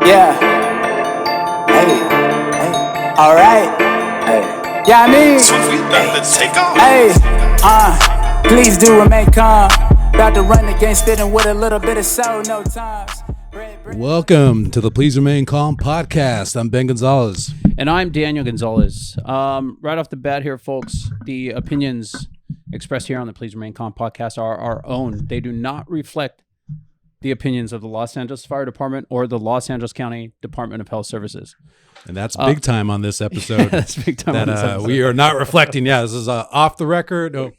Yeah. Hey. Hey. All right. Hey. Yeah, I mean. So we about to take off. Hey. Please do remain calm. About to run against it and with a little bit of soul, no times. Welcome to the Please Remain Calm podcast. I'm Ben Gonzalez. And I'm Daniel Gonzalez. Right off the bat here, folks, the opinions expressed here on the Please Remain Calm podcast are our own. They do not reflect the opinions of the Los Angeles Fire Department or the Los Angeles County Department of Health Services. And that's big time on this episode. Yeah, that's big time on this episode. We are not reflecting. Yeah, this is off the record. On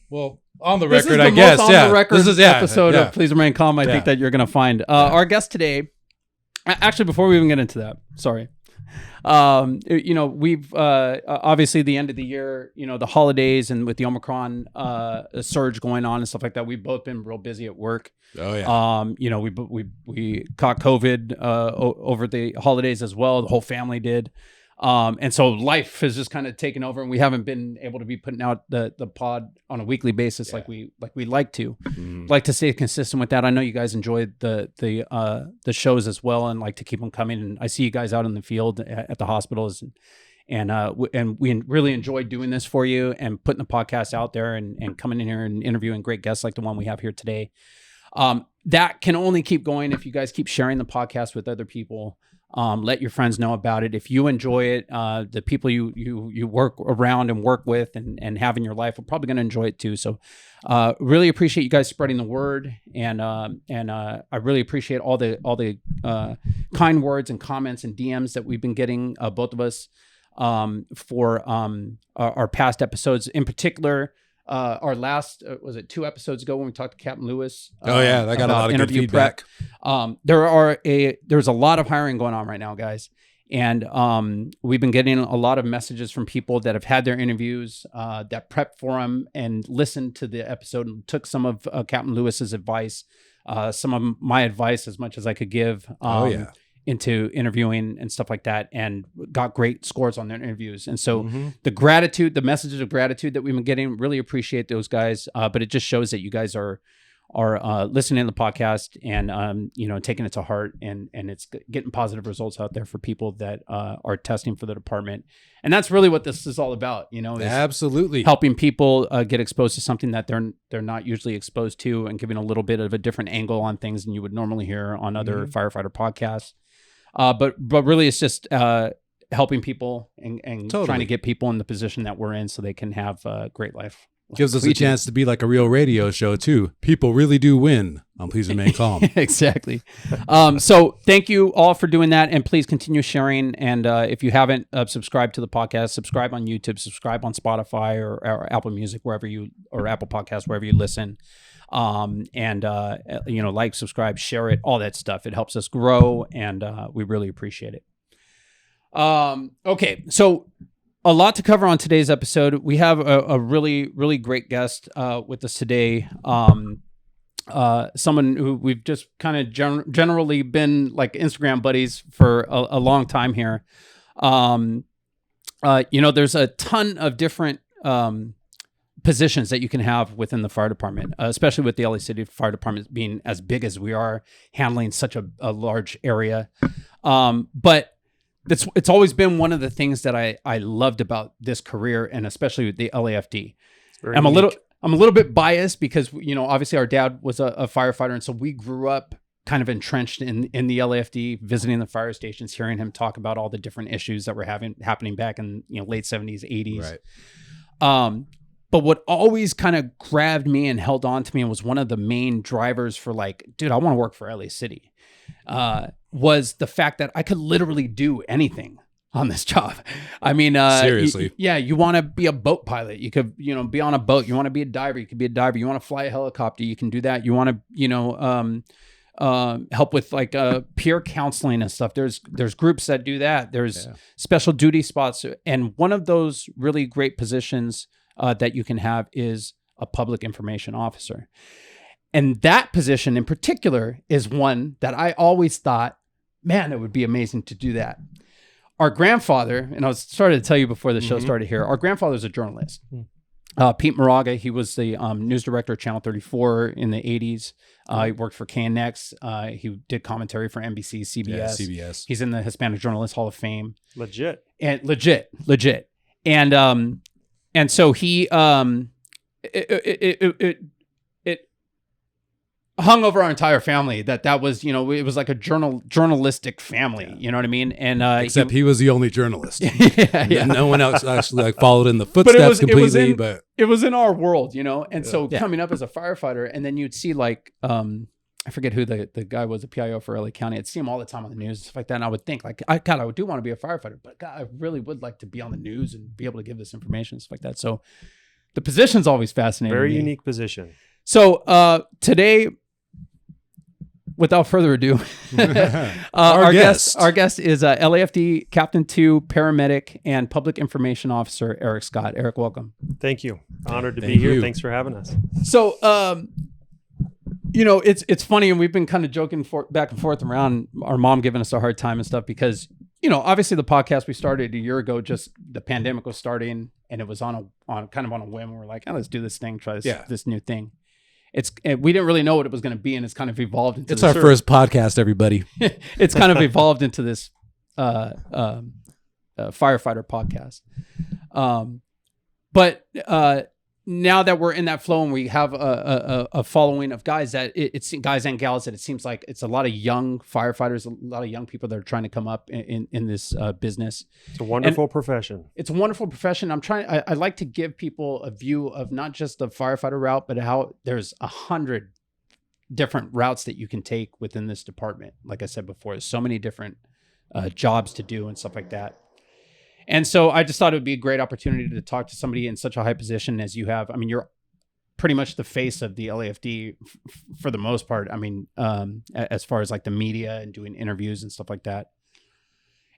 the This record, is I the guess. most Yeah, on the record this is episode of Please Remain Calm. I think that you're going to find. Our guest today, actually, before we even get into that, sorry. We've obviously the end of the year, the holidays, and with the Omicron surge going on and stuff like that, we've both been real busy at work. Oh yeah. We caught COVID over the holidays as well. The whole family did. And so life has just kind of taken over, and we haven't been able to be putting out the pod on a weekly basis like we like to. Like to stay consistent with that. I know you guys enjoy the shows as well, and like to keep them coming. And I see you guys out in the field at the hospitals, and we really enjoy doing this for you and putting the podcast out there and coming in here and interviewing great guests like the one we have here today. That can only keep going if you guys keep sharing the podcast with other people. Let your friends know about it. If you enjoy it, the people you work around and work with and have in your life are probably going to enjoy it too. So, really appreciate you guys spreading the word, and I really appreciate all the kind words and comments and DMs that we've been getting, both of us, for our past episodes. In particular, our last was it 2 episodes ago when we talked to Captain Lewis. That got a lot of good feedback. There's a lot of hiring going on right now, guys, and we've been getting a lot of messages from people that have had their interviews, that prepped for them and listened to the episode and took some of Captain Lewis's advice, some of my advice as much as I could give. Into interviewing and stuff like that, and got great scores on their interviews. And so the messages of gratitude that we've been getting, really appreciate those guys. But it just shows that you guys are listening to the podcast and, taking it to heart, and it's getting positive results out there for people that are testing for the department. And that's really what this is all about, is absolutely helping people get exposed to something that they're not usually exposed to, and giving a little bit of a different angle on things than you would normally hear on other firefighter podcasts. But really it's just helping people and totally trying to get people in the position that we're in so they can have a great life. Gives us a chance to be like a real radio show too. People really do win on Please Remain Calm. Exactly. So thank you all for doing that, and please continue sharing. And if you haven't subscribed to the podcast, subscribe on YouTube, subscribe on Spotify or Apple Music, or Apple Podcasts, wherever you listen. Like, subscribe, share it, all that stuff. It helps us grow, and we really appreciate it. Okay, so a lot to cover on today's episode. We have a really, really great guest with us today. Someone who we've just kind of generally been like Instagram buddies for a long time here. There's a ton of different positions that you can have within the fire department, especially with the LA City Fire Department being as big as we are, handling such a large area. But it's always been one of the things that I loved about this career, and especially with the LAFD. I'm a little bit biased because, obviously our dad was a firefighter. And so we grew up kind of entrenched in the LAFD, visiting the fire stations, hearing him talk about all the different issues that were happening back in, late 70s, 80s. Right. But what always kind of grabbed me and held on to me, and was one of the main drivers for like, dude, I want to work for LA City, was the fact that I could literally do anything on this job. I mean, seriously, you want to be a boat pilot, you could, be on a boat. You want to be a diver, you could be a diver. You want to fly a helicopter, you can do that. You want to, help with like peer counseling and stuff. There's groups that do that. There's special duty spots, and one of those really great positions that you can have is a public information officer. And that position in particular is one that I always thought, man, it would be amazing to do that. Our grandfather, and I was starting to tell you before the show started here, our grandfather's a journalist. Pete Moraga, he was the news director of Channel 34 in the 80s. He worked for KNX. He did commentary for NBC, CBS. Yeah, CBS. He's in the Hispanic Journalist Hall of Fame. Legit. And legit. And so he it hung over our entire family that was, you know, it was like a journalistic family, you know what I mean? And except he was the only journalist. yeah. No one else actually like followed in the footsteps completely. But it was in our world, you know. And so Yeah. coming up as a firefighter, and then you'd see like I forget who the guy was, a PIO for LA County. I'd see him all the time on the news and stuff like that. And I would think like, I do want to be a firefighter, but God, I really would like to be on the news and be able to give this information and stuff like that. So the position's always fascinating. Very me. unique position. So today, without further ado, our guest is LAFD Captain 2 paramedic and public information officer Erik Scott. Erik, welcome. Thank you. Honored to Thank be here. you. Thanks for having us. So, you know, it's funny, and we've been kind of joking back and forth around our mom giving us a hard time and stuff because, you know, obviously the podcast we started a year ago, just the pandemic was starting, and it was on kind of on a whim. We're like, oh, let's do this thing, try this new thing. We didn't really know what it was going to be, and it's kind of evolved into it's our first podcast, everybody. It's kind of evolved into this firefighter podcast. But now that we're in that flow and we have a following of guys that it's guys and gals that it seems like it's a lot of young firefighters, a lot of young people that are trying to come up in this business. It's a wonderful profession. It's a wonderful profession. I like to give people a view of not just the firefighter route, but how there's 100 different routes that you can take within this department. Like I said before, there's so many different jobs to do and stuff like that. And so I just thought it would be a great opportunity to talk to somebody in such a high position as you have. I mean, you're pretty much the face of the LAFD for the most part. I mean, as far as like the media and doing interviews and stuff like that.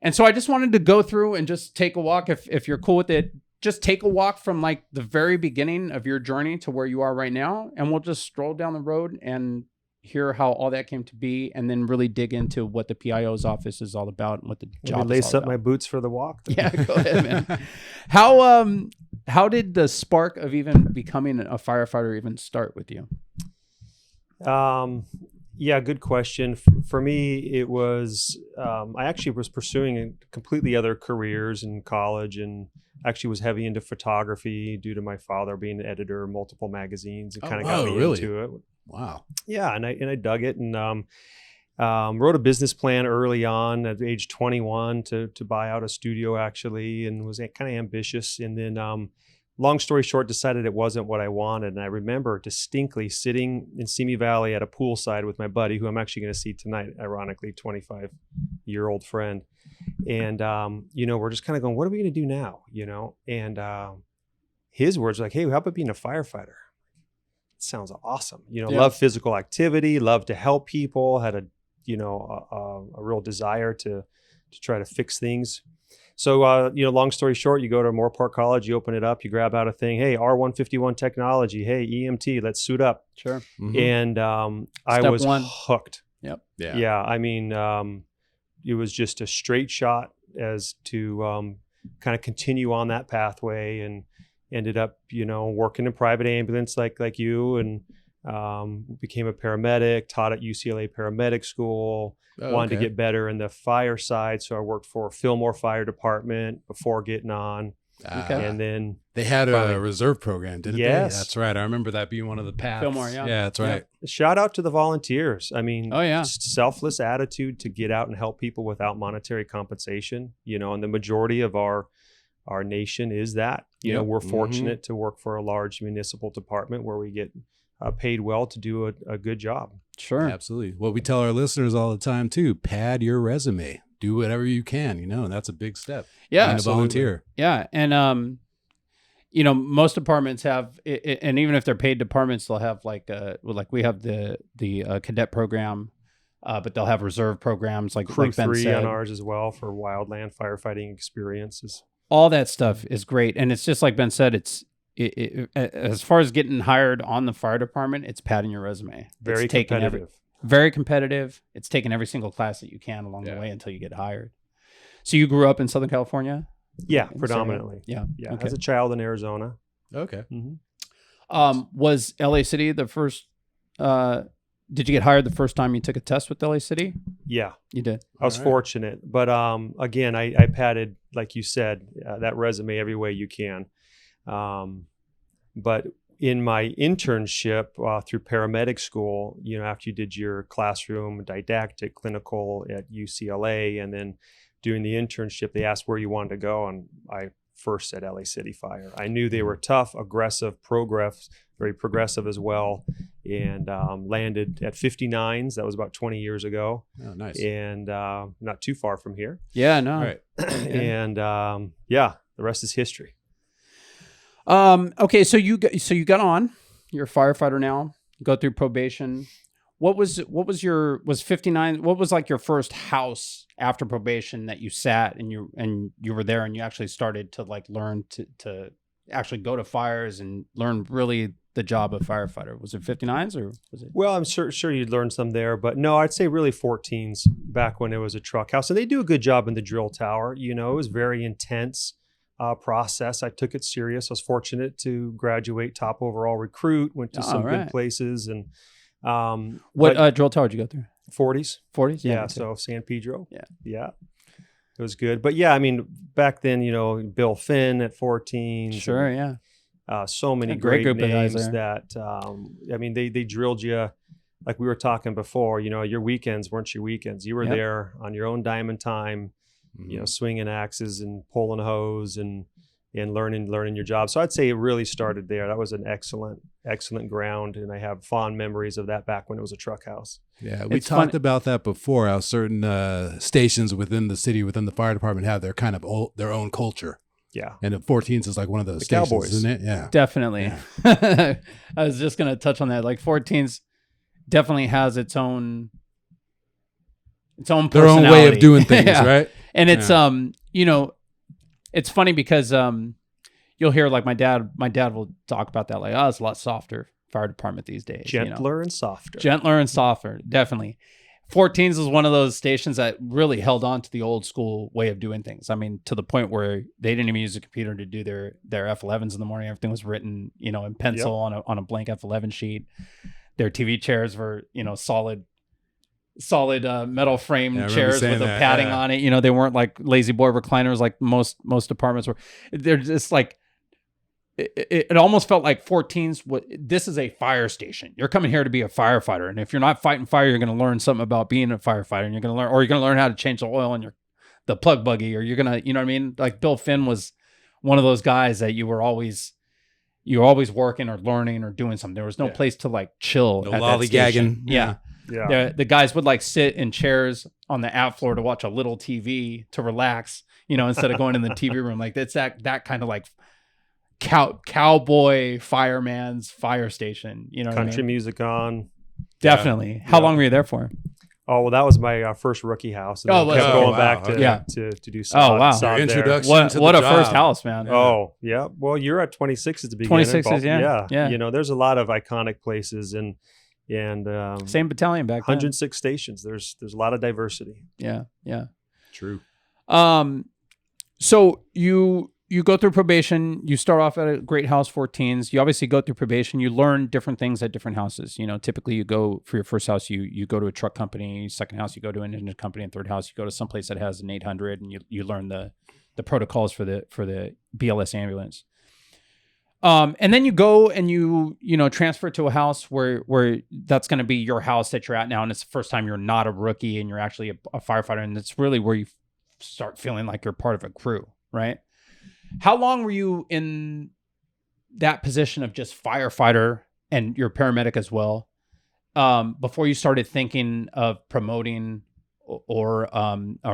And so I just wanted to go through and just take a walk. If you're cool with it, just take a walk from like the very beginning of your journey to where you are right now. And we'll just stroll down the road and hear how all that came to be, and then really dig into what the PIO's office is all about and what the job is lace all up about. my boots for the walk. Yeah, go ahead, man. How did the spark of even becoming a firefighter even start with you? Yeah, good question. For me, it was, I actually was pursuing completely other careers in college, and actually was heavy into photography due to my father being an editor of multiple magazines and kind of got me into it. Wow. Yeah. And I dug it, and wrote a business plan early on at age 21 to buy out a studio actually, and was kind of ambitious. And then, long story short, decided it wasn't what I wanted. And I remember distinctly sitting in Simi Valley at a poolside with my buddy, who I'm actually going to see tonight, ironically, 25-year-old friend. And, you know, we're just kind of going, what are we going to do now? You know? And his words were like, hey, how about being a firefighter? It sounds awesome. You know, love physical activity, love to help people, had a real desire to try to fix things. So, you know, long story short, you go to Moorpark College, you open it up, you grab out a thing. Hey, R151 technology. Hey, EMT, let's suit up. Sure. Mm-hmm. And I was hooked. Yep. Yeah. I mean, it was just a straight shot as to kind of continue on that pathway, and ended up, you know, working in private ambulance like you, and became a paramedic, taught at UCLA paramedic school. Wanted to get better in the fire side, so I worked for Fillmore Fire Department before getting on. And then they had a reserve program, didn't they? Yes. That's right. I remember that being one of the paths. Fillmore, yeah. Yeah, that's right. Shout out to the volunteers. I mean, just selfless attitude to get out and help people without monetary compensation, you know, and the majority of our nation is that. You know, we're fortunate to work for a large municipal department where we get paid well to do a good job. Sure. Absolutely. What we tell our listeners all the time too, pad your resume, do whatever you can, you know, and that's a big step. Yeah. Being a volunteer. Yeah. And, you know, most departments have, and even if they're paid departments, they'll have like we have the cadet program, but they'll have reserve programs like Crew Ben 3 said. on ours as well for wildland firefighting experiences. All that stuff is great. And it's just like Ben said, as far as getting hired on the fire department, it's padding your resume. Very competitive. Very competitive. It's taking every single class that you can along the way until you get hired. So you grew up in Southern California? Yeah, predominantly. Yeah. Okay. As a child in Arizona. Okay. Mm-hmm. Was LA City the first did you get hired the first time you took a test with LA City? Yeah, You did. I was fortunate, but again, I padded, like you said, that resume every way you can. But in my internship through paramedic school, after you did your classroom, didactic, clinical at UCLA, and then doing the internship, they asked where you wanted to go, and I first said LA City Fire. I knew they were tough, aggressive, very progressive as well, and landed at 59s. That was about 20 years ago. Oh, nice. And not too far from here. Yeah, no. All right. And the rest is history. Okay, so you got on. You're a firefighter now. Go through probation. What was 59? What was like your first house after probation that you sat and you were there and you actually started to like learn to actually go to fires and learn really the job of firefighter? Was it 59s or was it? Well, I'm sure you'd learn some there, but no, I'd say really 14s back when it was a truck house, and they do a good job in the drill tower. It was very intense process. I took it serious. I was fortunate to graduate top overall recruit. Went to some good places, and what drill tower did you go through? 40s. 40s. Yeah. So San Pedro. Yeah. It was good, but yeah, I mean, back then, Bill Finn at 14. Sure. Yeah. So many great great group of guys names there. that, they drilled you, like we were talking before, your weekends weren't your weekends. You were there on your own dime and time, swinging axes and pulling hose and learning your job. So I'd say it really started there. That was an excellent ground. And I have fond memories of that back when it was a truck house. Yeah, we talked about that before, how certain stations within the city, within the fire department have their kind of their own culture. Yeah. And 14s is like one of those stations, Cowboys. isn't it? Yeah. Definitely. Yeah. I was just going to touch on that. Like 14s definitely has its own personality. Their own way of doing things, right? And it's, it's funny because you'll hear like my dad will talk about that. Like, it's a lot softer fire department these days. Gentler and softer. Gentler and softer. Definitely. 14s is one of those stations that really held on to the old school way of doing things. I mean, to the point where they didn't even use a computer to do their F11s in the morning. Everything was written, in pencil on a blank F11 sheet. Their TV chairs were, solid metal frame chairs with a padding on it. They weren't like lazy boy recliners like most departments were. They're just like, it almost felt like 14s. This is a fire station. You're coming here to be a firefighter, and if you're not fighting fire, you're going to learn something about being a firefighter, and you're going to learn how to change the oil in the plug buggy, or you're going to, you know what I mean? Like Bill Finn was one of those guys that you were always working or learning or doing something. There was no place to like chill. No at lollygagging. Yeah. The guys would like sit in chairs on the app floor to watch a little TV to relax, instead of going in the TV room. Like it's that kind of like cowboy fireman's fire station, Country music on. Definitely. How long were you there for? Oh, well, that was my first rookie house. And kept going back to do some. Your introduction to what the a job. first house, man. Oh, yeah. Well, you're at 26 at the beginning. 26s, yeah. There's a lot of iconic places and same battalion back then. 106 stations. There's a lot of diversity. Yeah. True. So you go through probation. You start off at a great house, 14s. You obviously go through probation. You learn different things at different houses. Typically you go for your first house, you go to a truck company. Second house, you go to an engine company. And third house, you go to someplace that has an 800, and you learn the protocols for the BLS ambulance. And then you go and you transfer to a house where that's going to be your house that you're at now. And it's the first time you're not a rookie and you're actually a firefighter. And it's really where you start feeling like you're part of a crew, right? How long were you in that position of just firefighter and you're paramedic as well, before you started thinking of promoting or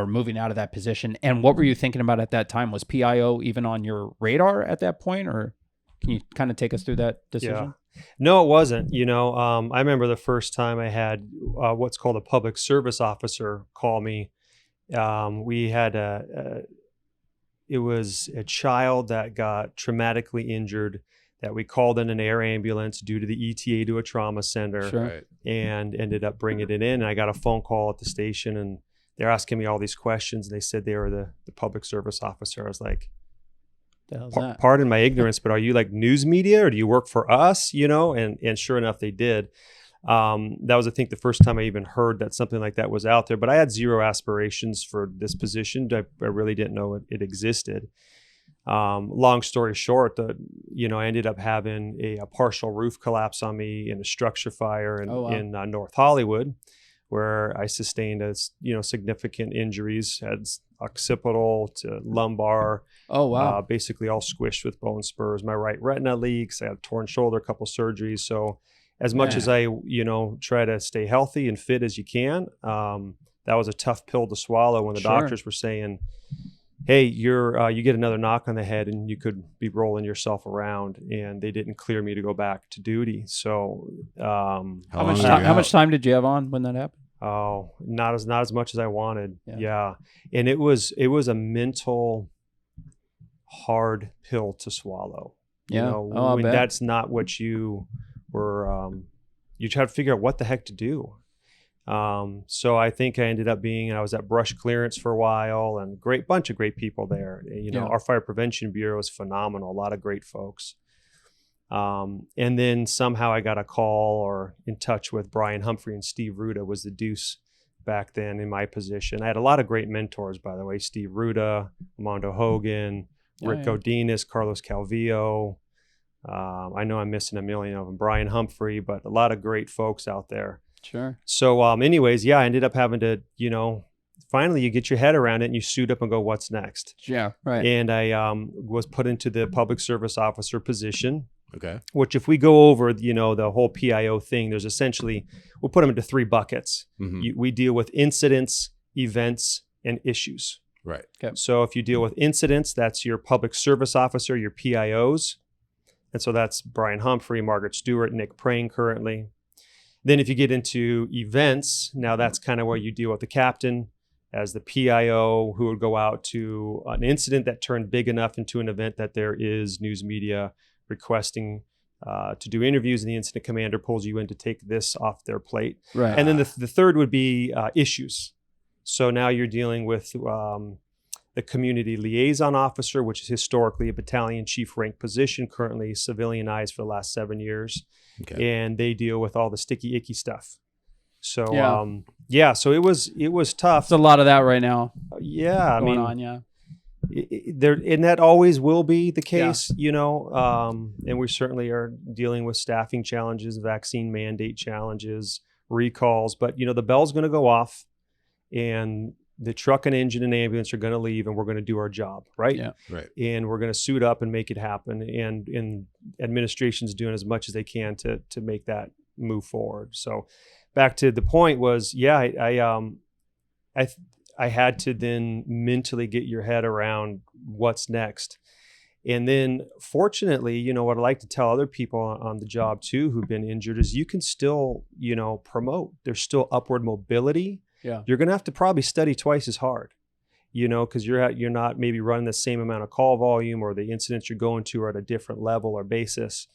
moving out of that position? And what were you thinking about at that time? Was PIO even on your radar at that point, or can you kind of take us through that decision? Yeah. No, it wasn't. I remember the first time I had what's called a public service officer call me. We had it was a child that got traumatically injured that we called in an air ambulance due to the ETA to a trauma center. Sure. And ended up bringing it in. And I got a phone call at the station and they're asking me all these questions. And they said they were the public service officer. I was like, the hell's that? Pardon my ignorance, but are you like news media or do you work for us? And sure enough, they did. That was, I think, the first time I even heard that something like that was out there. But I had zero aspirations for this position. I really didn't know it existed. Long story short, I ended up having a partial roof collapse on me in a structure fire in North Hollywood, where I sustained significant injuries, had occipital to lumbar. Oh, wow. Basically all squished with bone spurs. My right retina leaks. I had a torn shoulder, a couple surgeries. So as much as I, try to stay healthy and fit as you can, that was a tough pill to swallow when the doctors were saying, hey, you get another knock on the head and you could be rolling yourself around, and they didn't clear me to go back to duty. So How much time did you have on when that happened? Oh, not as much as I wanted. Yeah. And it was a mental hard pill to swallow. Yeah. When that's not what you were, you try to figure out what the heck to do. So I think I ended up I was at brush clearance for a while, and bunch of great people there. Our fire prevention bureau is phenomenal. A lot of great folks. And then somehow I got a call or in touch with Brian Humphrey, and Steve Ruda was the deuce back then in my position. I had a lot of great mentors, by the way: Steve Ruda, Armando Hogan, Rick Godinez, Carlos Calvillo. I know I'm missing a million of them. Brian Humphrey, but a lot of great folks out there. Sure. So anyways, I ended up having to, finally you get your head around it and you suit up and go, what's next? Yeah, right. And I was put into the public service officer position. Okay. Which, if we go over, the whole PIO thing, there's essentially, we'll put them into 3 buckets. Mm-hmm. We deal with incidents, events, and issues. Right. Okay. So if you deal with incidents, that's your public service officer, your PIOs. And so that's Brian Humphrey, Margaret Stewart, Nick Prane currently. Then if you get into events, now that's kind of where you deal with the captain as the PIO, who would go out to an incident that turned big enough into an event that there is news media requesting to do interviews, and the incident commander pulls you in to take this off their plate. Right. And then the third would be issues. So now you're dealing with the community liaison officer, which is historically a battalion chief rank position, currently civilianized for the last 7 years. Okay. And they deal with all the sticky, icky stuff. So, so it was tough. There's a lot of that right now. Going on, yeah. And that always will be the case, and we certainly are dealing with staffing challenges, vaccine mandate challenges, recalls, but the bell's going to go off and the truck and engine and ambulance are going to leave, and we're going to do our job. Right. Yeah. Right. And we're going to suit up and make it happen. And administration's doing as much as they can to make that move forward. So back to the point was, I had to then mentally get your head around what's next. And then fortunately, what I like to tell other people on the job too, who've been injured, is you can still, promote. There's still upward mobility. Yeah. You're going to have to probably study twice as hard, because you're not maybe running the same amount of call volume, or the incidents you're going to are at a different level or basis.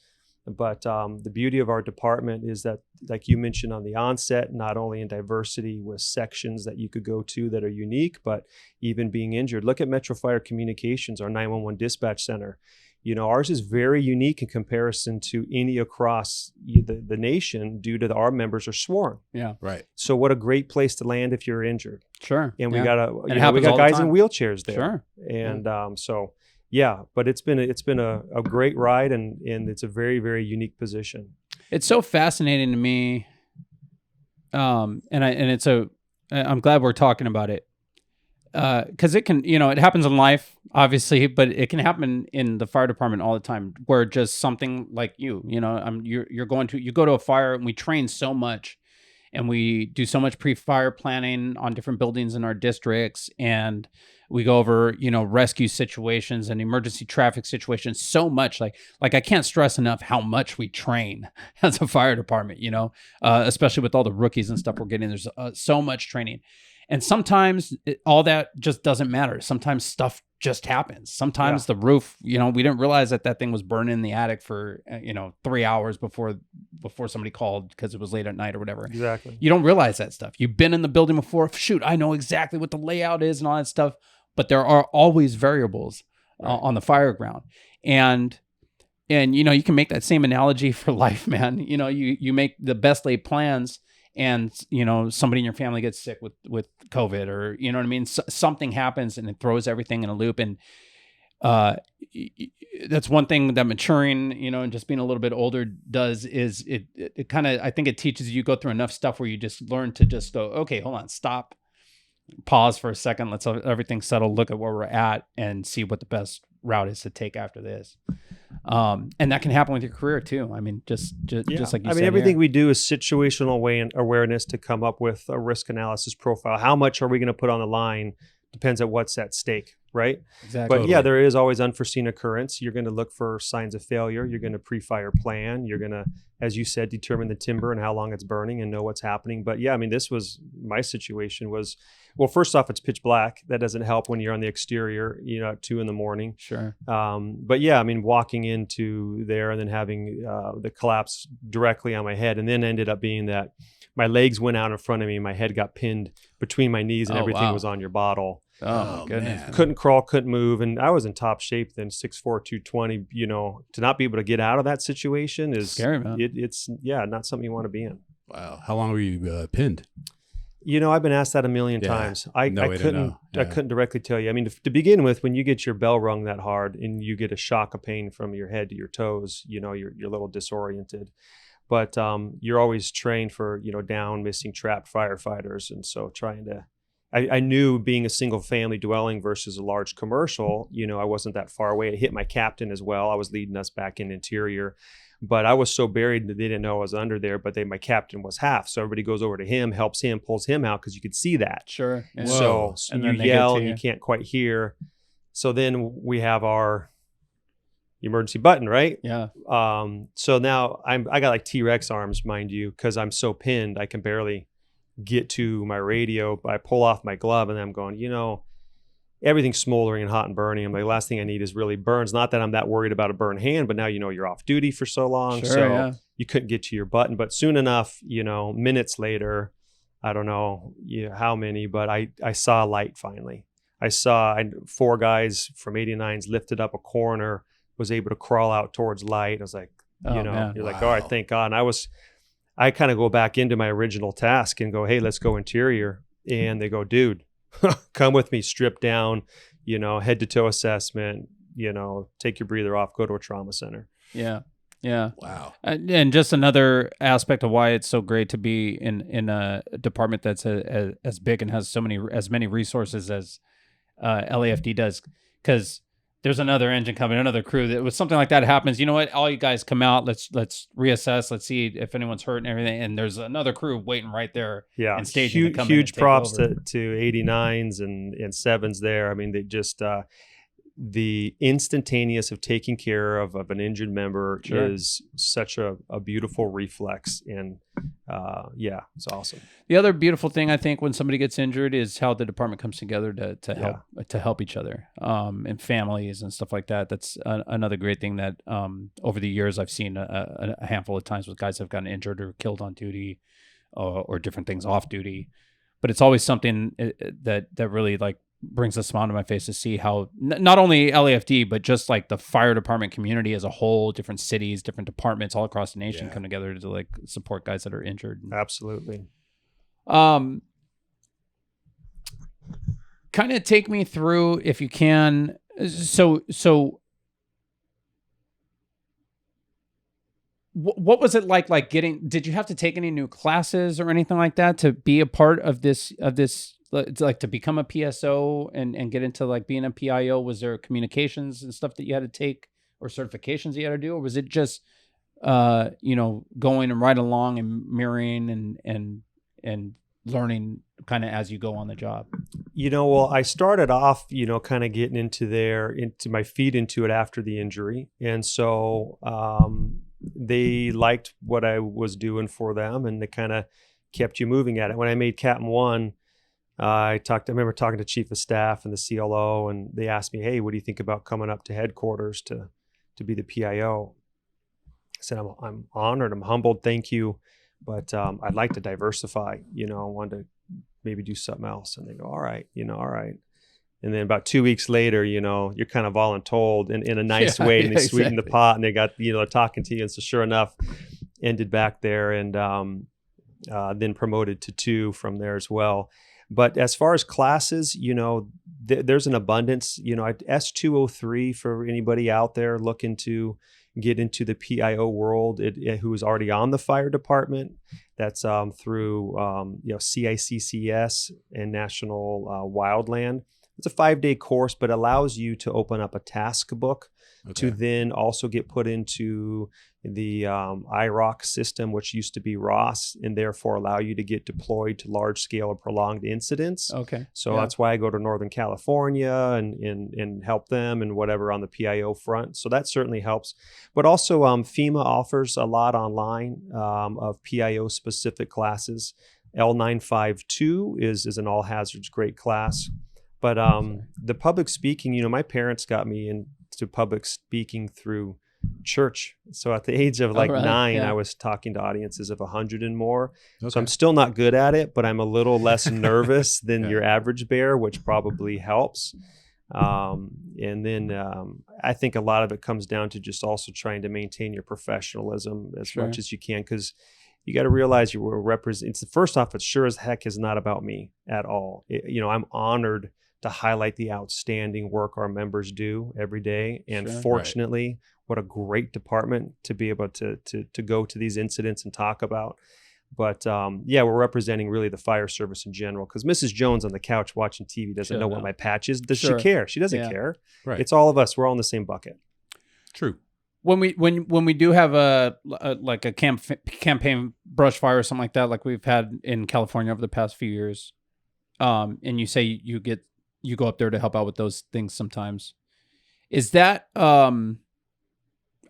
But the beauty of our department is that, like you mentioned on the onset, not only in diversity with sections that you could go to that are unique, but even being injured. Look at Metro Fire Communications, our 911 dispatch center. Ours is very unique in comparison to any across the nation due to our members are sworn. Yeah. Right. So what a great place to land if you're injured. Sure. And we yeah. got we got guys in wheelchairs there. Sure. And but it's been a great ride, and it's a very, very unique position. It's so fascinating to me. I'm glad we're talking about it. Cause it can, it happens in life, obviously, but it can happen in the fire department all the time, where just something like you go to a fire, and we train so much, and we do so much pre-fire planning on different buildings in our districts, and we go over, rescue situations and emergency traffic situations so much. Like I can't stress enough how much we train as a fire department, especially with all the rookies and stuff we're getting. There's so much training. And sometimes all that just doesn't matter. Sometimes stuff just happens. Sometimes the roof, we didn't realize that thing was burning in the attic for, 3 hours before somebody called because it was late at night or whatever. Exactly. You don't realize that stuff. You've been in the building before. Shoot, I know exactly what the layout is and all that stuff. But there are always variables on the fire ground. And And, you know, you can make that same analogy for life, man. You know, you make the best laid plans and, you know, somebody in your family gets sick with COVID, or, you know what I mean? Something happens and it throws everything in a loop. And that's one thing that maturing, you know, and just being a little bit older does, is it kind of, I think it teaches you go through enough stuff where you just learn to just go, okay, hold on, stop, pause for a second. Let's let everything settle, look at where we're at and see what the best route is to take after this. And that can happen with your career too. I mean, just like you said. I mean, everything we do is situational awareness to come up with a risk analysis profile. How much are we going to put on the line? Depends on what's at stake, right? Exactly. But yeah, there is always unforeseen occurrence. You're going to look for signs of failure. You're going to pre-fire plan. You're going to, as you said, determine the timber and how long it's burning and know what's happening. But yeah, I mean, this was, my situation was, well, first off, it's pitch black. That doesn't help when you're on the exterior, you know, at 2 a.m. Sure. But yeah, I mean, walking into there and then having the collapse directly on my head, and then ended up being that my legs went out in front of me. My head got pinned between my knees and everything was on your bottle. Oh my goodness. Man. Couldn't crawl, couldn't move. And I was in top shape then, 6'4", 220, you know, to not be able to get out of that situation is scary, man. It's not something you want to be in. Wow. How long were you pinned? You know, I've been asked that a million times. I couldn't directly tell you. I mean, to begin with, when you get your bell rung that hard and you get a shock of pain from your head to your toes, you know, you're a little disoriented. But you're always trained for, you know, down, missing, trapped firefighters. And so trying to, I knew being a single family dwelling versus a large commercial, you know, I wasn't that far away. It hit my captain as well. I was leading us back in interior, but I was so buried that they didn't know I was under there, but my captain was half. So everybody goes over to him, helps him, pulls him out because you could see that. Sure. Yeah. So And you then yell and you can't quite hear. So then we have our emergency button, right? Yeah. So now I got like T-Rex arms, mind you, because I'm so pinned, I can barely get to my radio. I pull off my glove and I'm going, you know, everything's smoldering and hot and burning. I'm like, last thing I need is really burns. Not that I'm that worried about a burned hand, but now, you know, you're off duty for so long. Sure, so yeah. you couldn't get to your button. But soon enough, you know, minutes later, I don't know how many, but I saw light finally. I saw 4 guys from 89s lifted up a corner, was able to crawl out towards light. I was like, you know, man. you're like, all right, thank God. And I kind of go back into my original task and go, hey, let's go interior. And they go, dude, come with me, strip down, you know, head to toe assessment, you know, take your breather off, go to a trauma center. Yeah. Yeah. Wow. And just another aspect of why it's so great to be in a department that's as big and has as many resources as LAFD does, because there's another engine coming, another crew. That was something like that happens. You know what? All you guys come out. Let's reassess. Let's see if anyone's hurt and everything. And there's another crew waiting right there. Yeah, and staging to come in huge and take props over. to 89s and 7s there. I mean, they just the instantaneous of taking care of an injured member is such a beautiful reflex. And yeah, it's awesome. The other beautiful thing, I think, when somebody gets injured is how the department comes together to help each other, and families and stuff like that. That's another great thing that over the years I've seen a handful of times with guys that have gotten injured or killed on duty, or different things off duty. But it's always something that really like brings a smile to my face to see how not only LAFD, but just like the fire department community as a whole, different cities, different departments all across the nation come together to like support guys that are injured. Absolutely. Kind of take me through, if you can. So what was it like getting, did you have to take any new classes or anything like that to be a part of this, like to become a PSO and get into like being a PIO? Was there communications and stuff that you had to take or certifications you had to do? Or was it just, going and right along and mirroring and learning kind of as you go on the job? Well, I started off, kind of getting into my feet into it after the injury. And so they liked what I was doing for them, and they kind of kept you moving at it. When I made Captain 1, I remember talking to Chief of Staff and the CLO, and they asked me, hey, what do you think about coming up to headquarters to be the PIO? I said, I'm honored, I'm humbled, thank you. But I'd like to diversify, I wanted to maybe do something else. And they go, all right, all right. And then about 2 weeks later, you're kind of voluntold in a nice way, and they sweeten the pot, and they got, they're talking to you. And so sure enough, ended back there, and then promoted to 2 from there as well. But as far as classes, there's an abundance. S203 for anybody out there looking to get into the PIO world, who is already on the fire department. That's through CICCS and National Wildland. It's a 5-day course, but allows you to open up a task book to then also get put into the IROC system, which used to be Ross, and therefore allow you to get deployed to large scale or prolonged incidents. Okay. So that's why I go to Northern California and help them and whatever on the PIO front. So that certainly helps. But also FEMA offers a lot online of PIO specific classes. L952 is an all hazards great class. But the public speaking, my parents got me into public speaking through church. So at the age of 9, I was talking to audiences of 100 and more. Okay. So I'm still not good at it, but I'm a little less nervous than your average bear, which probably helps. And then I think a lot of it comes down to just also trying to maintain your professionalism as much as you can, because you got to realize you were represent. First off, it sure as heck is not about me at all. I'm honored to highlight the outstanding work our members do every day. And fortunately, what a great department to be able to go to these incidents and talk about. But we're representing really the fire service in general, because Mrs. Jones on the couch watching TV doesn't know what my patch is. Does she care? She doesn't care. Right. It's all of us. We're all in the same bucket. True. When we do have a campaign brush fire or something like that, like we've had in California over the past few years, and you say you go up there to help out with those things sometimes. Is that are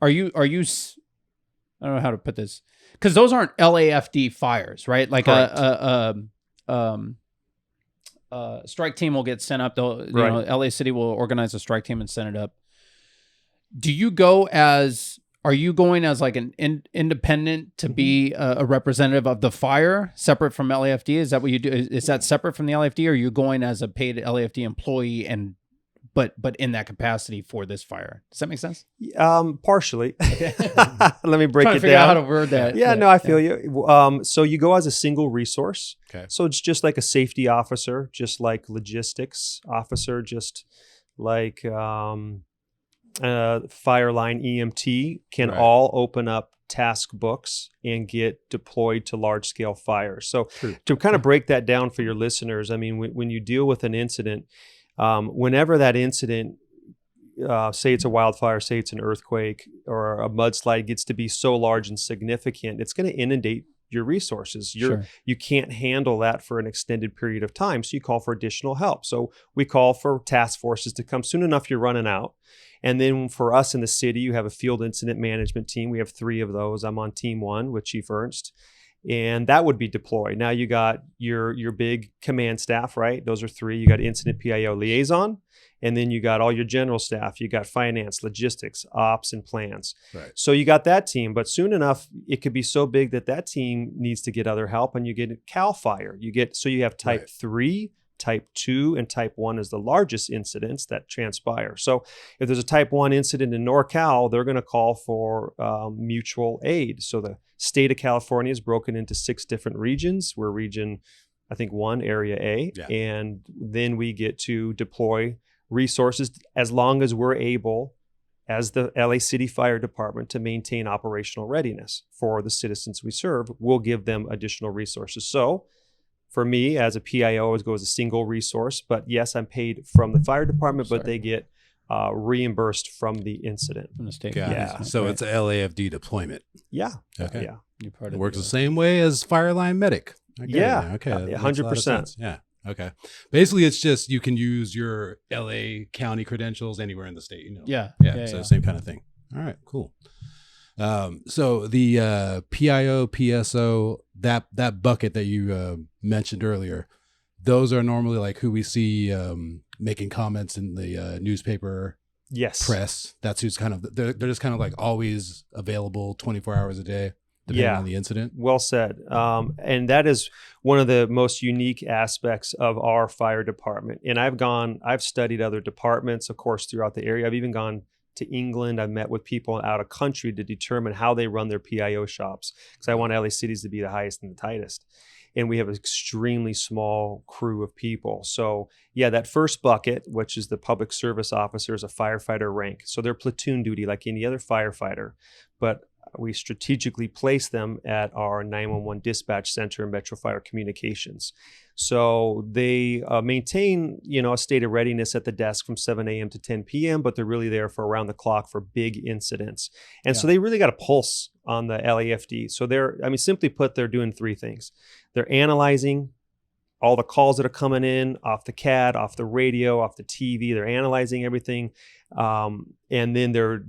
you I don't know how to put this, because those aren't LAFD fires, right? Like a strike team will get sent up. LA City will organize a strike team and send it up. Are you going as like an independent to be a representative of the fire, separate from LAFD? Is that what you do? Is that separate from the LAFD, or are you going as a paid LAFD employee but in that capacity for this fire? Does that make sense? Partially. Let me break it figure down. out how to word that. I feel you. So you go as a single resource. Okay. So it's just like a safety officer, just like logistics officer, just like fire line EMT can all open up task books and get deployed to large scale fires. So to kind of break that down for your listeners, I mean, when you deal with an incident, whenever that incident, say it's a wildfire, say it's an earthquake or a mudslide, gets to be so large and significant, it's going to inundate your resources. You can't handle that for an extended period of time. So you call for additional help. So we call for task forces to come. Soon enough, you're running out. And then for us in the city, you have a field incident management team. We have 3 of those. I'm on team 1 with Chief Ernst. And that would be deployed. Now you got your big command staff, right? Those are 3. You got incident PIO liaison, and then you got all your general staff. You got finance, logistics, ops, and plans. Right. So you got that team, but soon enough, it could be so big that team needs to get other help, and you get CAL FIRE. So you have type 3, type 2, and type 1 is the largest incidents that transpire. So if there's a type 1 incident in NorCal, they're going to call for mutual aid. So the state of California is broken into 6 different regions. We're region, I think, 1, area A. Yeah. And then we get to deploy resources as long as we're able, as the LA City Fire Department, to maintain operational readiness for the citizens we serve. We'll give them additional resources. So for me, as a PIO, I always go as a single resource. But yes, I'm paid from the fire department, but they get reimbursed from the incident. From the state. So it's a LAFD deployment. Yeah. Okay. Yeah. It works the same way as fire line medic. Okay. 100%. Yeah. Okay. Basically, it's just you can use your LA county credentials anywhere in the state. Yeah. So same kind of thing. All right. Cool. So the PIO, PSO, that bucket that you mentioned earlier, those are normally like who we see making comments in the newspaper, press. That's who's kind of they're just kind of like always available 24 hours a day. depending on the incident. Well said. And that is one of the most unique aspects of our fire department. And I've studied other departments, of course, throughout the area. I've even gone to England. I've met with people out of country to determine how they run their PIO shops, because I want LA cities to be the highest and the tightest. And we have an extremely small crew of people. So yeah, that first bucket, which is the public service officer, is a firefighter rank. So they're platoon duty like any other firefighter, but we strategically place them at our 911 dispatch center and Metro Fire Communications. So they maintain, a state of readiness at the desk from 7 a.m. to 10 p.m., but they're really there for around the clock for big incidents. And so they really got a pulse on the LAFD. So simply put, they're doing three things. They're analyzing all the calls that are coming in off the CAD, off the radio, off the TV. They're analyzing everything. And then they're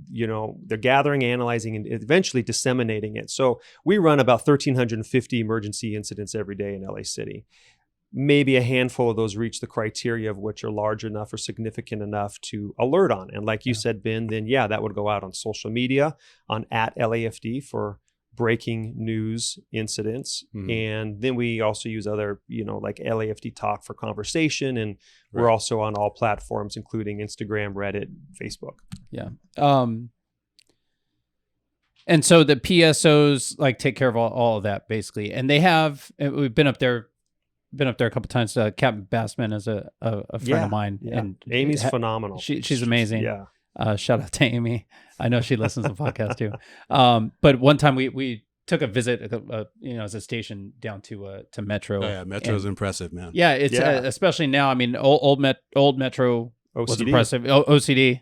gathering, analyzing, and eventually disseminating it. So we run about 1,350 emergency incidents every day in LA City. Maybe a handful of those reach the criteria of which are large enough or significant enough to alert on. And like you said, Ben, then that would go out on social media, on @LAFD for breaking news incidents. And then we also use other, like LAFD Talk for conversation. And we're also on all platforms, including Instagram, Reddit, Facebook. Yeah. And so the PSOs take care of all of that basically. And we've been up there a couple times. Captain Bassman is a friend of mine. Yeah. And Amy's phenomenal. She's amazing. Yeah. Shout out to Amy. I know she listens to the podcast too. But one time we took a visit, as a station down to Metro. Oh, yeah, Metro's impressive, man. Yeah, it's especially now. I mean, old Metro was OCD. impressive. OCD.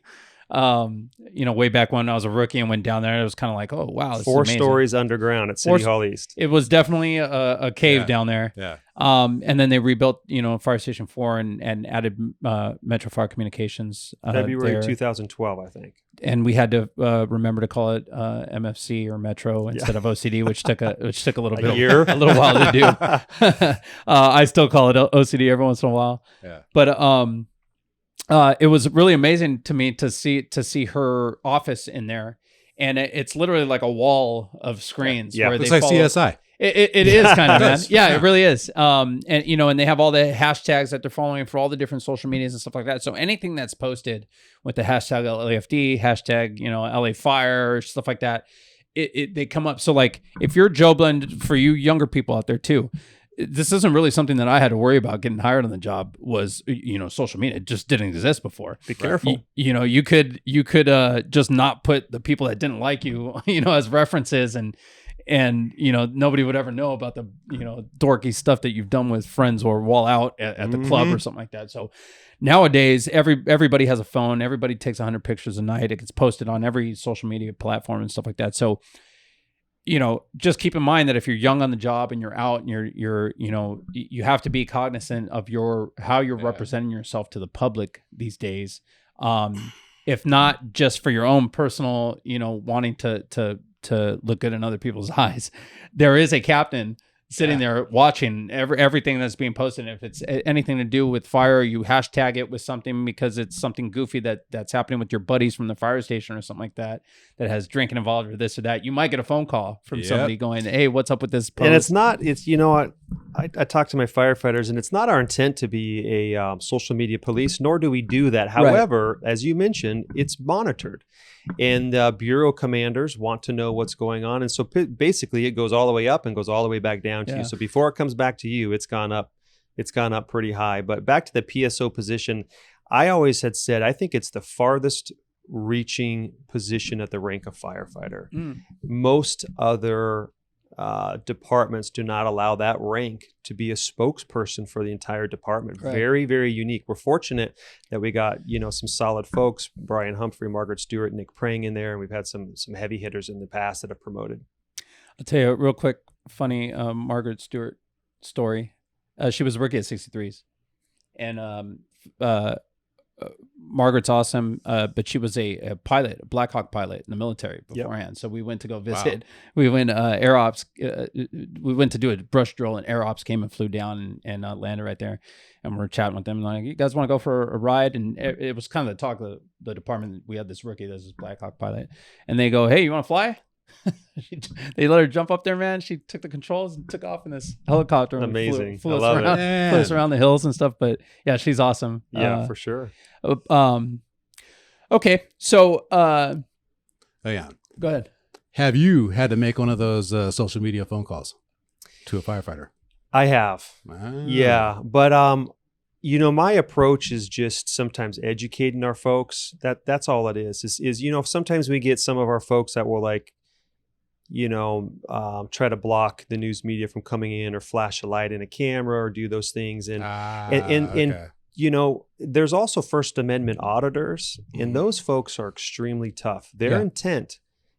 Way back when I was a rookie and went down there, it was kind of like, oh wow, this 4 is amazing. stories underground at City Hall East. It was definitely a cave down there. Yeah. And then they rebuilt, Fire Station 4 and added Metro Fire Communications. February there. 2012, I think. And we had to remember to call it MFC or Metro instead of OCD, which took a little bit, a little while to do. I still call it OCD every once in a while. Yeah. But it was really amazing to me to see her office in there, and it's literally like a wall of screens. Yeah, where looks they like follow. CSI. It is kind of, man. Yeah, it really is. And they have all the hashtags that they're following for all the different social medias and stuff like that. So anything that's posted with the hashtag LAFD, hashtag, LA Fire, stuff like that, they come up. So like, if you're Joe Blend, for you younger people out there too, this isn't really something that I had to worry about getting hired on the job. Was social media, it just didn't exist before. Be careful. You could just not put the people that didn't like you, as references, and nobody would ever know about the dorky stuff that you've done with friends or while out at the club or something like that. So nowadays, everybody has a phone. Everybody takes 100 pictures a night. It gets posted on every social media platform and stuff like that. So just keep in mind that if you're young on the job and you're out and you have to be cognizant of how you're representing yourself to the public these days. If not just for your own personal, wanting to look good in other people's eyes, there is a captain sitting there watching everything that's being posted. If it's anything to do with fire, you hashtag it with something because it's something goofy that's happening with your buddies from the fire station or something like that has drinking involved or this or that. You might get a phone call from somebody going, "Hey, what's up with this post?" And it's I talk to my firefighters, and it's not our intent to be a social media police, nor do we do that. However, as you mentioned, it's monitored. And bureau commanders want to know what's going on. And so basically it goes all the way up and goes all the way back down to you. So before it comes back to you, it's gone up pretty high. But back to the PSO position, I always had said, I think it's the farthest reaching position at the rank of firefighter. Most other departments do not allow that rank to be a spokesperson for the entire department. Very, very unique. We're fortunate that we got, some solid folks, Brian Humphrey, Margaret Stewart, Nick Prang in there. And we've had some heavy hitters in the past that have promoted. I'll tell you a real quick, funny Margaret Stewart story. She was a rookie at 63s. And Margaret's awesome, but she was a pilot, a Black Hawk pilot in the military beforehand. So we went to go visit. Wow. We went air ops. We went to do a brush drill, and air ops came and flew down and landed right there. And we're chatting with them, like, "You guys want to go for a ride?" And it was kind of the talk of the department. We had this rookie that's this Black Hawk pilot, and they go, "Hey, you want to fly?" They let her jump up there, man. She took the controls and took off in this helicopter. And Amazing. Flew I us love around, it. flew us around the hills and stuff. But yeah, she's awesome. Yeah, for sure. Okay, so Oh yeah. go ahead. Have you had to make one of those social media phone calls to a firefighter? I have. Ah. Yeah, but my approach is just sometimes educating our folks. That's all it is. Sometimes we get some of our folks that will like, try to block the news media from coming in or flash a light in a camera or do those things. And Okay. there's also First Amendment auditors, and those folks are extremely tough. Their intent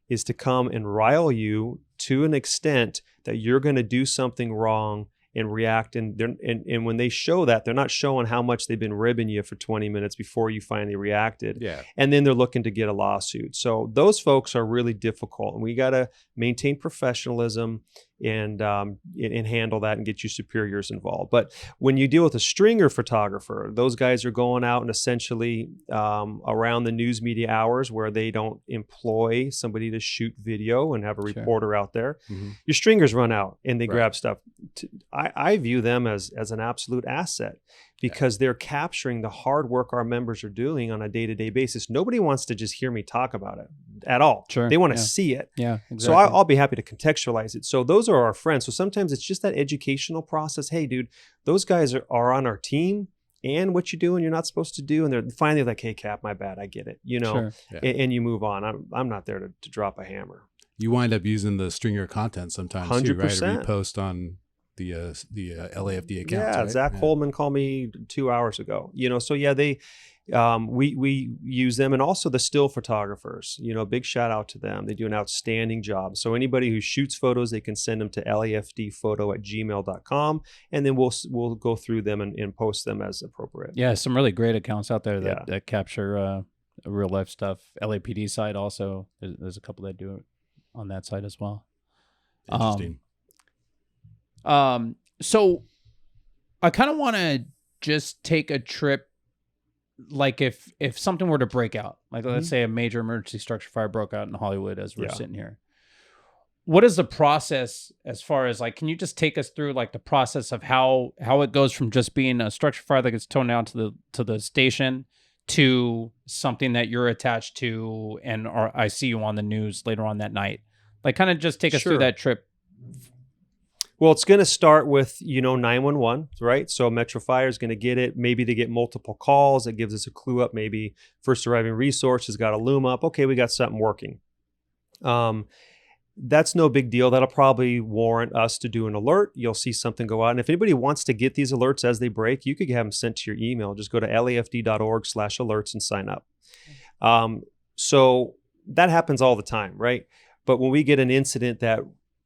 is to come and rile you to an extent that you're going to do something wrong and react. And when they show that, they're not showing how much they've been ribbing you for 20 minutes before you finally reacted. Yeah. And then they're looking to get a lawsuit. So those folks are really difficult, and we got to maintain professionalism and handle that and get your superiors involved. But when you deal with a stringer photographer, those guys are going out and essentially around the news media hours where they don't employ somebody to shoot video and have a reporter out there. Mm-hmm. Your stringers run out and they grab stuff. I view them as an absolute asset because they're capturing the hard work our members are doing on a day-to-day basis. Nobody wants to just hear me talk about it at all. Sure. They want to see it. Yeah, exactly. So I'll be happy to contextualize it. So those are our friends. So sometimes it's just that educational process. Hey, dude, those guys are on our team, and what you're doing, you're not supposed to do. And they're finally like, hey, Cap, my bad. I get it. Sure. And you move on. I'm not there to drop a hammer. You wind up using the stringer content sometimes 100%. too, right? Repost on the LAFD accounts. Yeah, right? Zach Holman called me 2 hours ago. So yeah, they we use them, and also the still photographers. Big shout out to them. They do an outstanding job. So anybody who shoots photos, they can send them to lafdphoto@gmail.com, and then we'll go through them and post them as appropriate. Yeah, some really great accounts out there that capture real life stuff. LAPD side also. There's a couple that do it on that side as well. Interesting. So I kind of want to just take a trip, like if something were to break out, like let's say a major emergency structure fire broke out in Hollywood as we're sitting here. What is the process as far as like, can you just take us through like the process of how it goes from just being a structure fire that gets towed down to the station to something that you're attached to or I see you on the news later on that night? Like kind of just take us through that trip. Well, it's going to start with, 911, right? So Metro Fire is going to get it. Maybe they get multiple calls. It gives us a clue up. Maybe first arriving resource has got a loom up. Okay, we got something working. That's no big deal. That'll probably warrant us to do an alert. You'll see something go out. And if anybody wants to get these alerts as they break, you could have them sent to your email. Just go to lafd.org/alerts and sign up. So that happens all the time, right? But when we get an incident that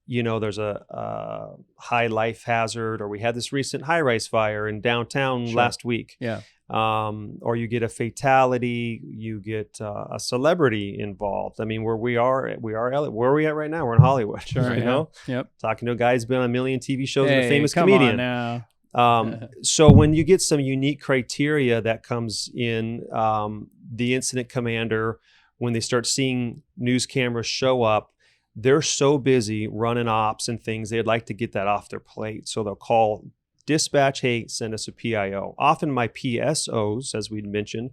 there's a high life hazard, or we had this recent high-rise fire in downtown last week. Yeah. Or you get a fatality, you get a celebrity involved. I mean, where we are where are we at right now? We're in Hollywood. Sure. Yep. Talking to a guy who's been on a million TV shows and a famous comedian. On now. So when you get some unique criteria that comes in, the incident commander, when they start seeing news cameras show up, they're so busy running ops and things, they'd like to get that off their plate. So they'll call dispatch, hey, send us a PIO. Often my PSOs, as we mentioned,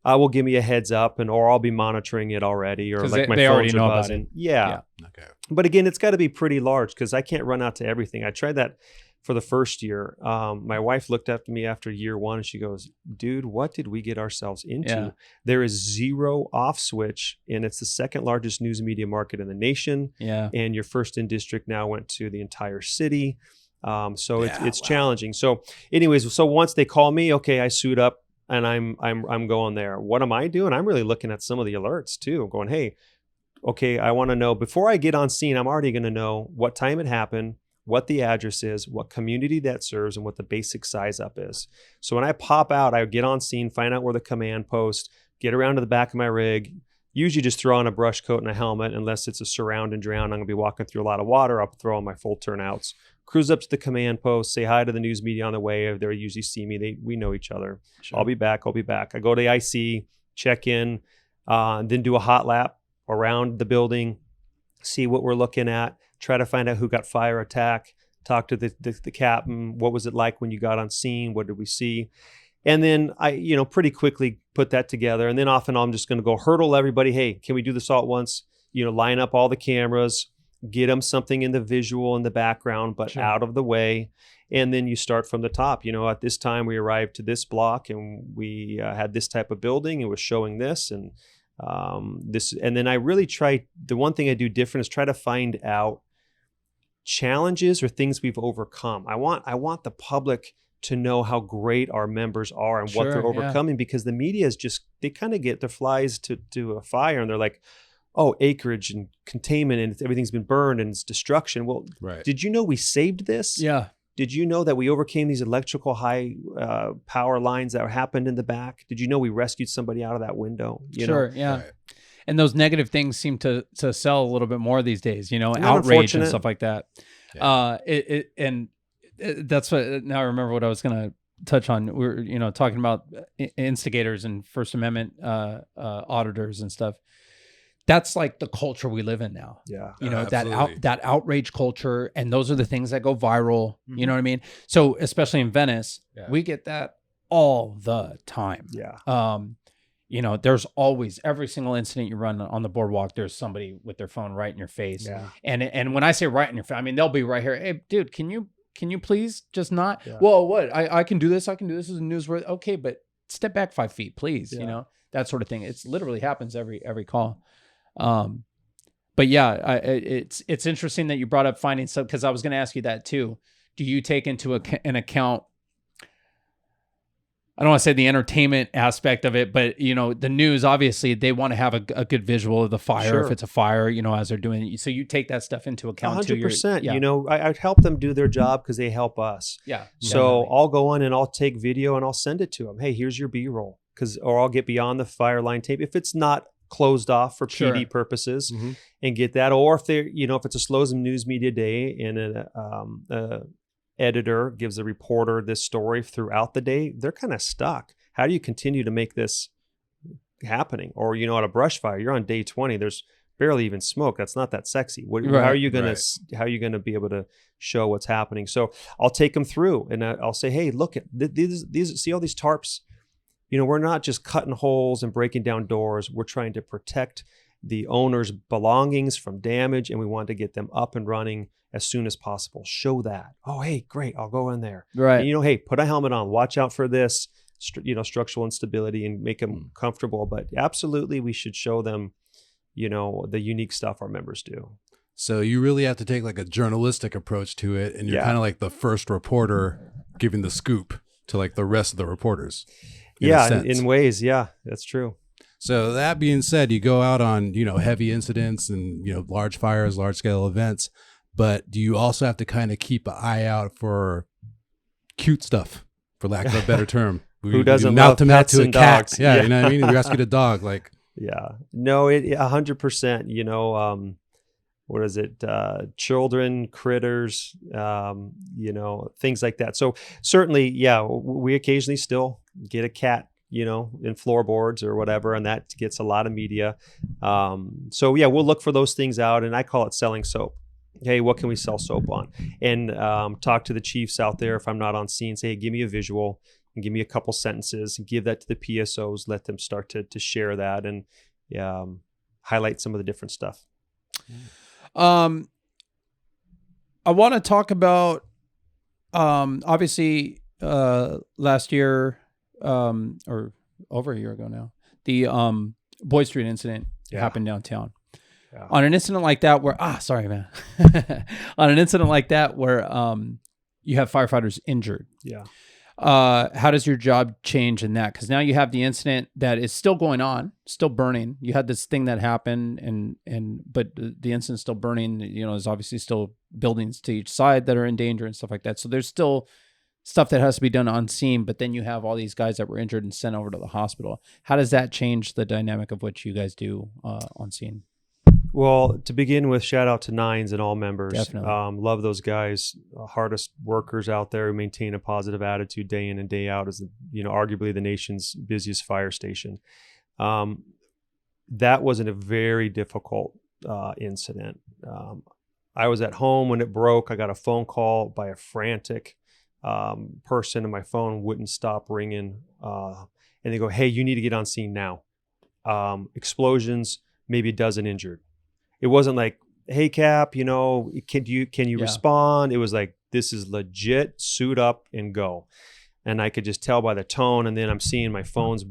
will give me a heads up, or I'll be monitoring it already, or like my phones are buzzing. Yeah. Okay. But again, it's got to be pretty large because I can't run out to everything. I tried that for the first year. My wife looked up to me after year one and she goes, dude, what did we get ourselves into? Yeah. There is zero off switch, and it's the second largest news media market in the nation. Yeah. And your first in district now went to the entire city. So it's challenging. So anyways, so once they call me, okay, I suit up and I'm going there. What am I doing? I'm really looking at some of the alerts too. I'm going, hey, okay, I want to know before I get on scene, I'm already going to know what time it happened, what the address is, what community that serves, and what the basic size up is. So when I pop out, I get on scene, find out where the command post, get around to the back of my rig, usually just throw on a brush coat and a helmet. Unless it's a surround and drown, I'm going to be walking through a lot of water, I'll throw on my full turnouts, cruise up to the command post, say hi to the news media on the way. They usually see me. We know each other. Sure. I'll be back. I go to the IC, check in, then do a hot lap around the building, see what we're looking at, try to find out who got fire attack, talk to the captain. What was it like when you got on scene? What did we see? And then I, pretty quickly put that together. And then off and on, I'm just going to go hurdle everybody. Hey, can we do this all at once? Line up all the cameras, get them something in the visual in the background, but Sure. out of the way. And then you start from the top. At this time we arrived to this block and we had this type of building. It was showing this and this. And then I really the one thing I do different is try to find out challenges or things we've overcome. I want the public to know how great our members are and what Sure, they're yeah. overcoming, because the media is they kind of get their flies to a fire and they're like, oh, acreage and containment and everything's been burned and it's destruction. Well, Right. did you know we saved this? Yeah. Did you know that we overcame these electrical high power lines that happened in the back? Did you know we rescued somebody out of that window? Sure. Yeah. Right. And those negative things seem to sell a little bit more these days, that outrage and unfortunate? stuff like that. Yeah. That's what, now I remember what I was going to touch on. We were, talking about instigators and First Amendment auditors and stuff. That's like the culture we live in now. Yeah. Absolutely. that outrage culture, and those are the things that go viral. Mm-hmm. You know what I mean? So especially in Venice, Yeah. we get that all the time. Yeah. There's always, every single incident you run on the boardwalk, there's somebody with their phone right in your face. Yeah. And when I say right in your face, I mean they'll be right here. Hey, dude, can you please just not? Yeah. Well, what? I can do this. I can do this as a newsworthy. Okay, but step back 5 feet, please. Yeah. That sort of thing. It's literally happens every call. But yeah, it's interesting that you brought up finding stuff, because I was going to ask you that too. Do you take into an account, I don't want to say the entertainment aspect of it, but the news, obviously they want to have a good visual of the fire. Sure. If it's a fire, as they're doing it. So you take that stuff into account too. 100%. Yeah. I'd help them do their job because they help us. Yeah. So definitely. I'll go in and I'll take video and I'll send it to them. Hey, here's your B-roll. Or I'll get beyond the fire line tape if it's not closed off for Sure. PD purposes, Mhm. and get that. Or if they're, if it's a Slows and News Media Day and an editor gives a reporter this story throughout the day, they're kind of stuck. How do you continue to make this happening? Or, at a brush fire, you're on day 20, there's barely even smoke. That's not that sexy. How Right, are you going to, how are you going to be able to show what's happening? So I'll take them through and I'll say, hey, look at these, see all these tarps? We're not just cutting holes and breaking down doors. We're trying to protect the owner's belongings from damage, and we want to get them up and running as soon as possible. Show that. Oh, hey, great. I'll go in there. Right. And, hey, put a helmet on. Watch out for this, structural instability, and make them comfortable. But absolutely, we should show them, the unique stuff our members do. So you really have to take like a journalistic approach to it, and you're Yeah. kind of like the first reporter giving the scoop to like the rest of the reporters. In ways. Yeah, that's true. So that being said, you go out on, heavy incidents and, large fires, large scale events, but do you also have to kind of keep an eye out for cute stuff, for lack of a better term? Who doesn't mouth to love mouth pets to a and cat? dogs? Yeah, Yeah. you know what I mean? You rescued a dog, like, Yeah. No, 100%, what is it? Children, critters, things like that. So certainly, yeah, we occasionally still get a cat, in floorboards or whatever, and that gets a lot of media. So yeah, we'll look for those things out, and I call it selling soap. Hey, what can we sell soap on? And talk to the chiefs out there if I'm not on scene. Say, hey, give me a visual and give me a couple sentences and give that to the PSOs. Let them start to share that and highlight some of the different stuff. I want to talk about, obviously, last year, or over a year ago now, the Boyd Street incident happened downtown. Yeah. On an incident like that where, sorry, man. On an incident like that where you have firefighters injured. Yeah. How does your job change in that? Because now you have the incident that is still going on, still burning. You had this thing that happened, but the incident's still burning. There's obviously still buildings to each side that are in danger and stuff like that. So there's still stuff that has to be done on scene. But then you have all these guys that were injured and sent over to the hospital. How does that change the dynamic of what you guys do on scene? Well, to begin with, shout out to Nines and all members. Definitely. Love those guys, hardest workers out there who maintain a positive attitude day in and day out as, arguably the nation's busiest fire station. That was a very difficult incident. I was at home when it broke. I got a phone call by a frantic person, and my phone wouldn't stop ringing. And they go, "Hey, you need to get on scene now. Explosions, maybe a dozen injured." It wasn't like, "Hey, Cap, can you respond?" It was like, "This is legit. Suit up and go." And I could just tell by the tone. And then I'm seeing my phones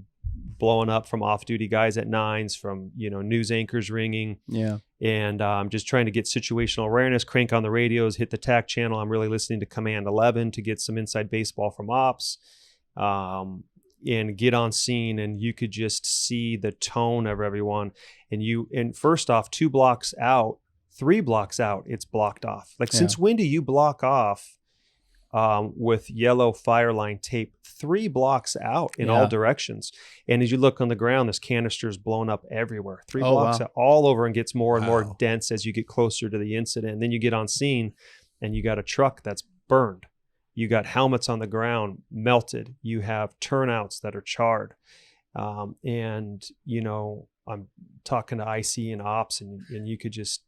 blowing up from off-duty guys at nines, from news anchors ringing. Yeah. And I'm just trying to get situational awareness, crank on the radios, hit the TAC channel. I'm really listening to Command 11 to get some inside baseball from ops, and get on scene. And you could just see the tone of everyone. And first off, 2 blocks out, 3 blocks out, it's blocked off. Like, since when do you block off with yellow fire line tape 3 blocks out in all directions? And as you look on the ground, there's canisters blowing up everywhere. 3 blocks out, all over, and gets more and more dense as you get closer to the incident. And then you get on scene and you got a truck that's burned. You got helmets on the ground melted. You have turnouts that are charred. And I'm talking to IC and ops, and you could just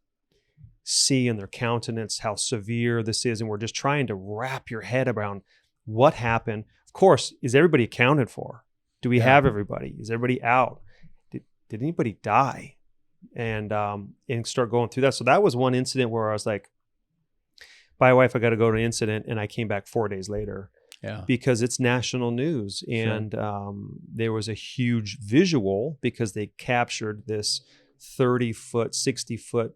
see in their countenance how severe this is. And we're just trying to wrap your head around what happened. Of course, is everybody accounted for? Do we have everybody? Is everybody out? Did anybody die? And start going through that. So that was one incident where I was like, "Bye, wife, I got to go to an incident." And I came back 4 days later. Yeah. Because it's national news. And there was a huge visual, because they captured this 30-foot, 60-foot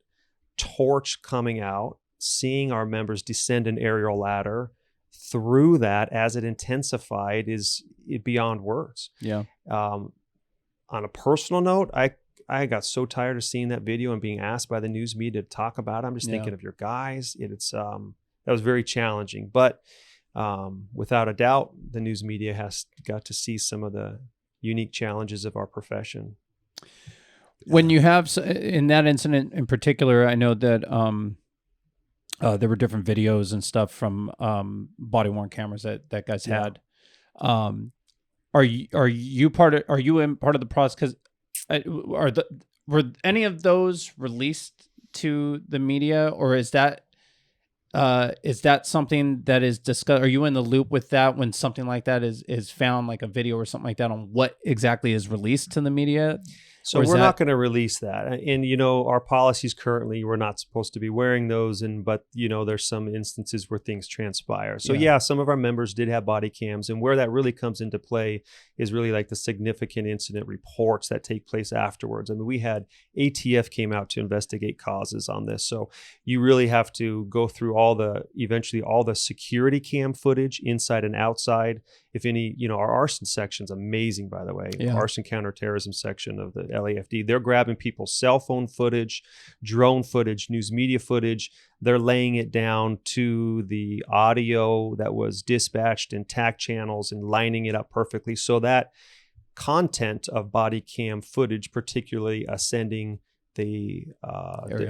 torch coming out, seeing our members descend an aerial ladder through that as it intensified is beyond words. Yeah. On a personal note, I got so tired of seeing that video and being asked by the news media to talk about it. I'm just thinking of your guys. That was very challenging, but without a doubt, the news media has got to see some of the unique challenges of our profession. When you have, in that incident in particular, I know that there were different videos and stuff from body worn cameras that guys had. Are you part of the process? Because were any of those released to the media, or is that something that is discussed? Are you in the loop with that when something like that is found, like a video or something like that, on what exactly is released to the media? So we're not going to release that. And, our policies currently, we're not supposed to be wearing those. But there's some instances where things transpire. So some of our members did have body cams. And where that really comes into play is really like the significant incident reports that take place afterwards. I mean, we had ATF came out to investigate causes on this. So you really have to go through eventually all the security cam footage inside and outside. If any, our arson section's amazing, by the way. Arson counterterrorism section of the LAFD. They're grabbing people's cell phone footage, drone footage, news media footage. They're laying it down to the audio that was dispatched in TAC channels and lining it up perfectly. So that content of body cam footage, particularly ascending the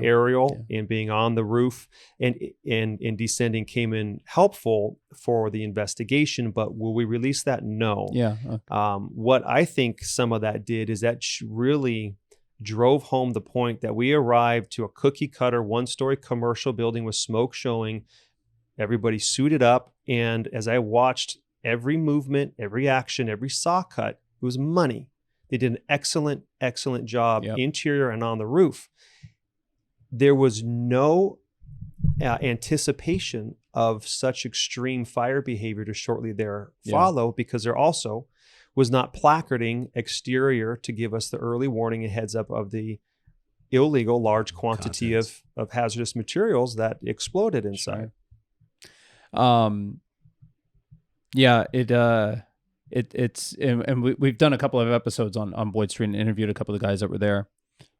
aerial and being on the roof and descending, came in helpful for the investigation. But will we release that? No. What I think some of that did is that really drove home the point that we arrived to a cookie cutter 1-story commercial building with smoke showing, everybody suited up. And as I watched every movement, every action, every saw cut, it was money. They did an excellent, excellent job, interior and on the roof. There was no anticipation of such extreme fire behavior to shortly there follow, because there also was not placarding exterior to give us the early warning and heads up of the illegal large quantity of hazardous materials that exploded inside. It's we've done a couple of episodes on Boyd Street and interviewed a couple of the guys that were there.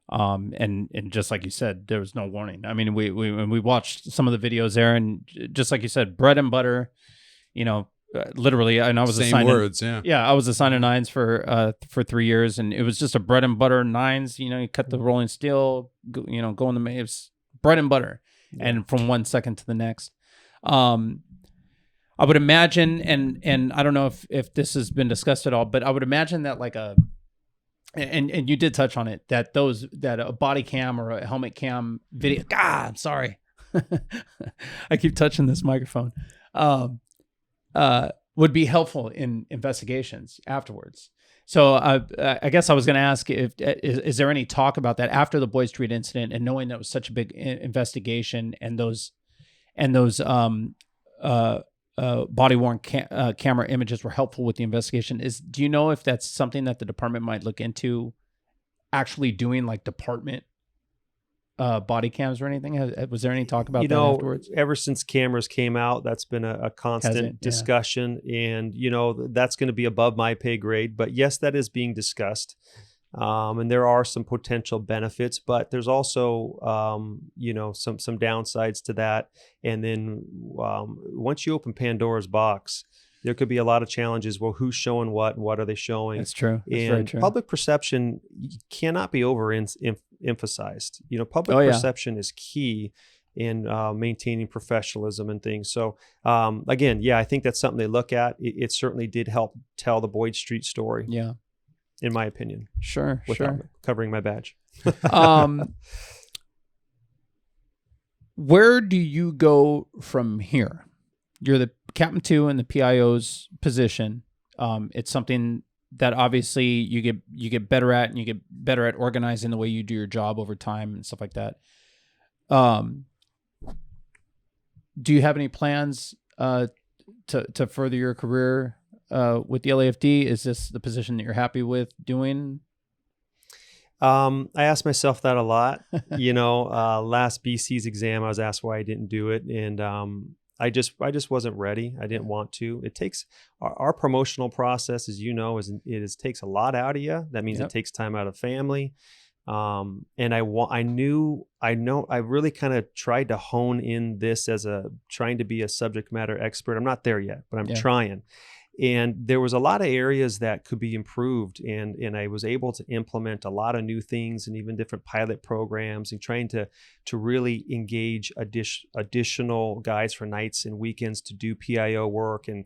And just like you said, there was no warning. I mean, we watched some of the videos there, and just like you said, bread and butter, literally. And I was assigned words. I was assigned to nines for 3 years, and it was just a bread and butter nines. You cut the rolling steel, go in the maves, bread and butter, and from 1 second to the next. I would imagine, and I don't know if this has been discussed at all, but I would imagine that like a and you did touch on it, that a body cam or a helmet cam video. God, I'm sorry. I keep touching this microphone. Would be helpful in investigations afterwards. So I guess I was going to ask is there any talk about that after the Boyd Street incident, and knowing that was such a big investigation, and those body worn camera images were helpful with the investigation. Do you know if that's something that the department might look into, actually doing like department body cams or anything? Was there any talk about that afterwards? Ever since cameras came out, that's been a constant discussion, and that's going to be above my pay grade. But yes, that is being discussed, and there are some potential benefits, but there's also some downsides to that. And then once you open Pandora's box, there could be a lot of challenges. Well, who's showing what, and what are they showing? That's true. That's very true. Public perception cannot be emphasized. Public perception is key in maintaining professionalism and things. So again, I think that's something they look at. It certainly did help tell the Boyd Street story. Yeah, in my opinion. Sure. Covering my badge. Where do you go from here? You're the Captain 2 in the PIO's position. It's something that obviously you get better at, and you get better at organizing the way you do your job over time and stuff like that. Do you have any plans to further your career with the LAFD? Is this the position that you're happy with doing? I ask myself that a lot. Last BC's exam, I was asked why I didn't do it, and I just wasn't ready. I didn't want to. It takes our promotional process, as you know, takes a lot out of you. That means it takes time out of family. And I really kind of tried to hone in this as trying to be a subject matter expert. I'm not there yet, but I'm trying. And there was a lot of areas that could be improved, and I was able to implement a lot of new things, and even different pilot programs, and trying to really engage additional guys for nights and weekends to do PIO work, and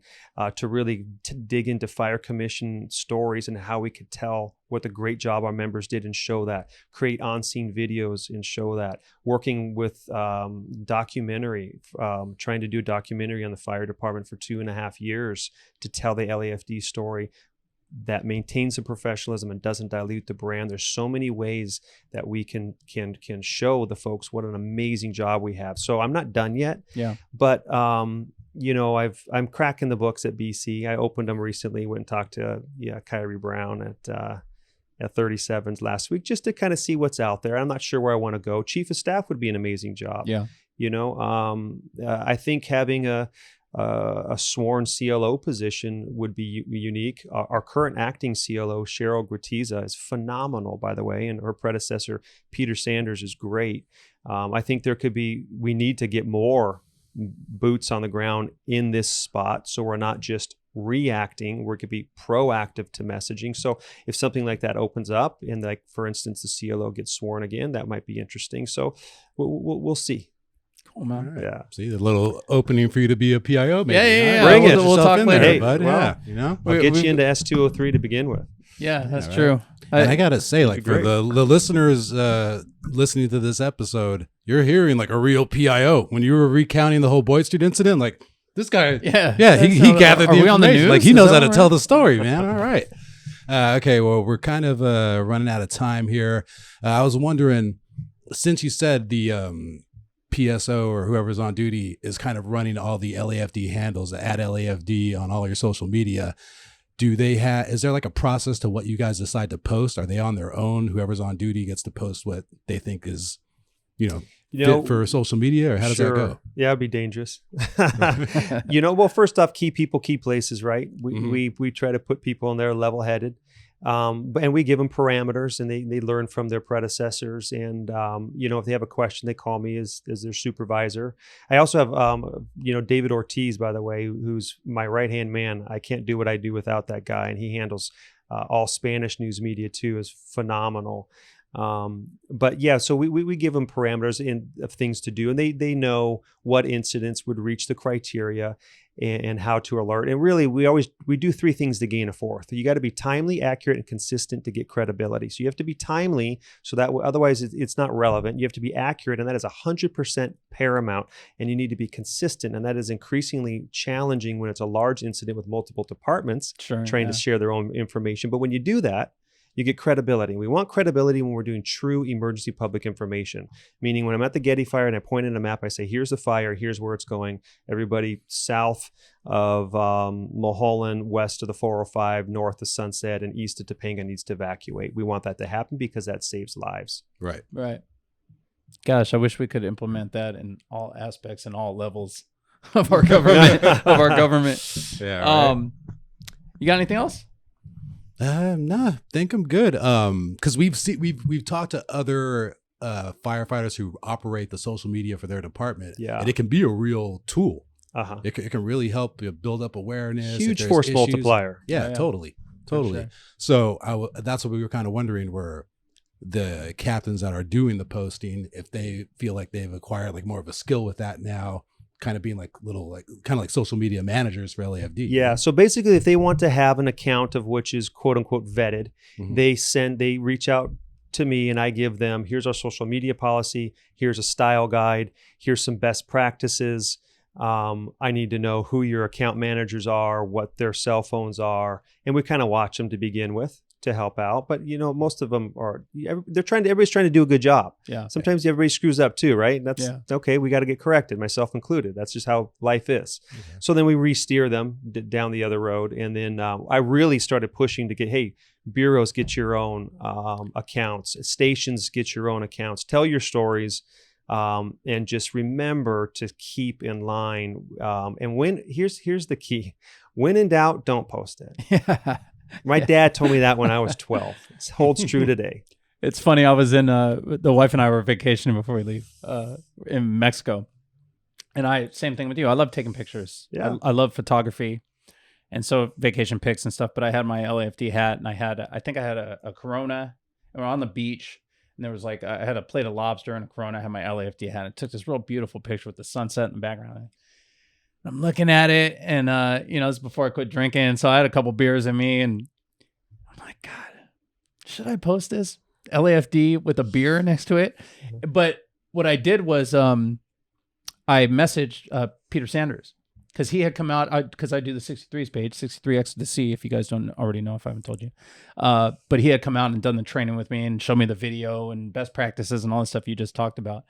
to really dig into fire commission stories and how we could tell what the great job our members did and show that, create on-scene videos and show that, working with documentary, trying to do a documentary on the fire department for 2.5 years to tell the LAFD story that maintains the professionalism and doesn't dilute the brand. There's so many ways that we can show the folks what an amazing job we have. So I'm not done yet. Yeah. But I'm cracking the books at BC. I opened them recently. Went and talked to Kyrie Brown at 37s last week, just to kind of see what's out there. I'm not sure where I want to go. Chief of staff would be an amazing job. Yeah. I think having a sworn CLO position would be unique. Our current acting CLO, Cheryl Gratiza, is phenomenal, by the way, and her predecessor, Peter Sanders, is great. I think we need to get more boots on the ground in this spot, so we're not just reacting, we could be proactive to messaging. So if something like that opens up, and like, for instance, the CLO gets sworn again, that might be interesting. So we'll see. Cool, man. Right. Yeah. See, the little opening for you to be a PIO, maybe. Yeah. Bring it. We'll talk later. Hey, bud. Well, I'll get you into S203 to begin with. Yeah, that's right. true. And I gotta say, like, for great. the listeners listening to this episode, you're hearing like a real PIO. When you were recounting the whole Boyd Street incident, like, this guy, he gathered the information. On the news? Like, he knows how to tell the story, man. All right. Okay, well, we're kind of running out of time here. I was wondering, since you said the PSO or whoever's on duty is kind of running all the LAFD handles at LAFD on all your social media, is there like a process to what you guys decide to post? Are they on their own? Whoever's on duty gets to post what they think is, fit for social media, or how does that go? Yeah, it'd be dangerous. Well, first off, key people, key places, right? We try to put people in there level-headed. And we give them parameters, and they learn from their predecessors. And, if they have a question, they call me as their supervisor. I also have, David Ortiz, by the way, who's my right-hand man. I can't do what I do without that guy. And he handles all Spanish news media too, is phenomenal. But yeah, so we give them parameters of things to do, and they know what incidents would reach the criteria and how to alert. And really, we do three things to gain a fourth. You got to be timely, accurate, and consistent to get credibility. So you have to be timely, so that otherwise it's not relevant. You have to be accurate, and that is 100% paramount. And you need to be consistent, and that is increasingly challenging when it's a large incident with multiple departments trying to share their own information. But when you do that, you get credibility. We want credibility when we're doing true emergency public information, meaning when I'm at the Getty fire and I point in a map, I say, here's the fire, here's where it's going. Everybody south of Mulholland, west of the 405, north of Sunset, and east of Topanga needs to evacuate. We want that to happen because that saves lives. Right. Right. Gosh, I wish we could implement that in all aspects and all levels of our government. Yeah. Right. You got anything else? Nah, think I'm good. Because we've talked to other firefighters who operate the social media for their department. Yeah, and it can be a real tool. It can really help you build up awareness. Huge force multiplier. Yeah, totally. Sure. So that's what we were kind of wondering, were the captains that are doing the posting, if they feel like they've acquired like more of a skill with that now, kind of being like little, like kind of like social media managers for LAFD. Yeah. So basically, if they want to have an account of which is quote unquote vetted, they reach out to me and I give them, here's our social media policy, here's a style guide, here's some best practices. I need to know who your account managers are, what their cell phones are, and we kind of watch them to begin with to help out. But most of them everybody's trying to do a good job. Yeah. Sometimes everybody screws up too, right? And that's okay. We got to get corrected, myself included. That's just how life is. So then we re-steer them down the other road. And then I really started pushing to get, hey, bureaus, get your own accounts, stations, get your own accounts, tell your stories. And just remember to keep in line. And here's the key: when in doubt, don't post it. My dad told me that when I was 12. It holds true today. It's funny. I was in the wife and I were vacationing before we leave in Mexico, and same thing with you. I love taking pictures. Yeah, I love photography, and so vacation pics and stuff. But I had my LAFD hat, and I think I had a Corona, and we're on the beach. And there was I had a plate of lobster and a Corona. I had my LAFD hat. I took this real beautiful picture with the sunset in the background. I'm looking at it, and this is before I quit drinking, so I had a couple beers in me, and I'm like, God, should I post this LAFD with a beer next to it? But what I did was, I messaged Peter Sanders, because he had come out, because I do the 63s page, 63X to C, if you guys don't already know, if I haven't told you. But he had come out and done the training with me and showed me the video and best practices and all the stuff you just talked about.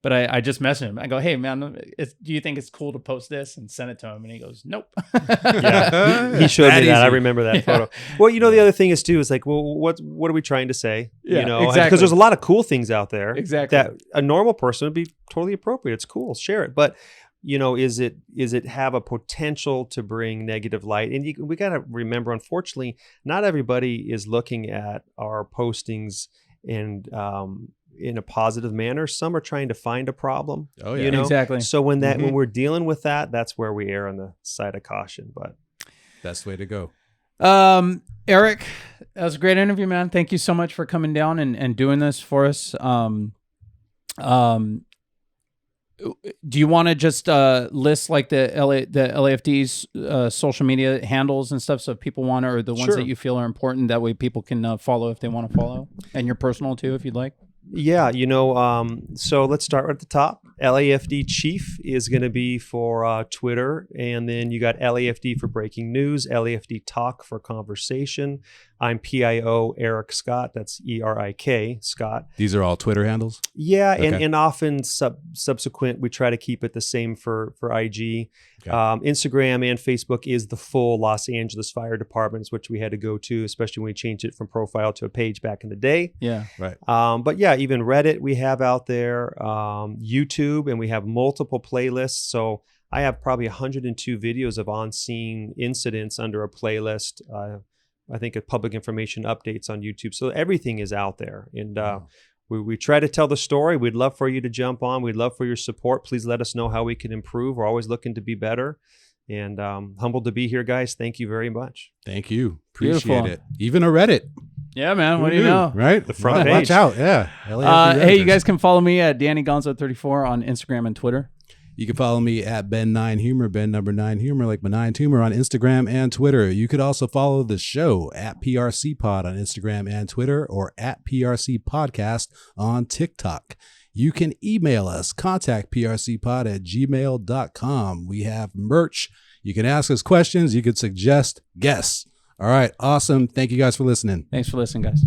But I just messaged him. I go, hey, man, do you think it's cool to post this? And send it to him. And he goes, nope. Yeah, he showed me that. I remember that photo. Well, the other thing is, too, is like, well, what are we trying to say? Exactly. Because there's a lot of cool things out there. Exactly. That a normal person would be totally appropriate. It's cool. Share it. But, is it have a potential to bring negative light? And we got to remember, unfortunately, not everybody is looking at our postings and in a positive manner. Some are trying to find a problem. Oh yeah, exactly. So when we're dealing with that, that's where we err on the side of caution. But best way to go. Erik, that was a great interview, man. Thank you so much for coming down and doing this for us. Do you want to just list like the LAFD's social media handles and stuff, so if people want to, or the ones that you feel are important, that way people can follow if they want to follow, and your personal too, if you'd like? Yeah, so let's start at the top. LAFD Chief is going to be for Twitter, and then you got LAFD for breaking news, LAFD Talk for conversation. I'm PIO Erik Scott. That's ERIK Scott. These are all Twitter handles? Yeah, okay. and often subsequent, we try to keep it the same for IG. Okay. Instagram and Facebook is the full Los Angeles Fire Departments, which we had to go to, especially when we changed it from profile to a page back in the day. Yeah, right. But yeah, even Reddit we have out there, YouTube, and we have multiple playlists. So I have probably 102 videos of on-scene incidents under a playlist. I think of public information updates on YouTube. So everything is out there. And we try to tell the story. We'd love for you to jump on. We'd love for your support. Please let us know how we can improve. We're always looking to be better. And humbled to be here, guys. Thank you very much. Thank you. Appreciate it. Even a Reddit. Yeah, man. What Who do you knew, know? Right? The front Watch page. out. Yeah. LAFD Hey, you Redactors. guys can follow me at DannyGonzo34 on Instagram and Twitter. You can follow me at Ben9Humor, Ben number 9 Humor, like my 9 tumor on Instagram and Twitter. You could also follow the show at PRC Pod on Instagram and Twitter, or at PRC Podcast on TikTok. You can email us, contact prcpod@gmail.com. We have merch. You can ask us questions. You could suggest guests. All right. Awesome. Thank you guys for listening. Thanks for listening, guys.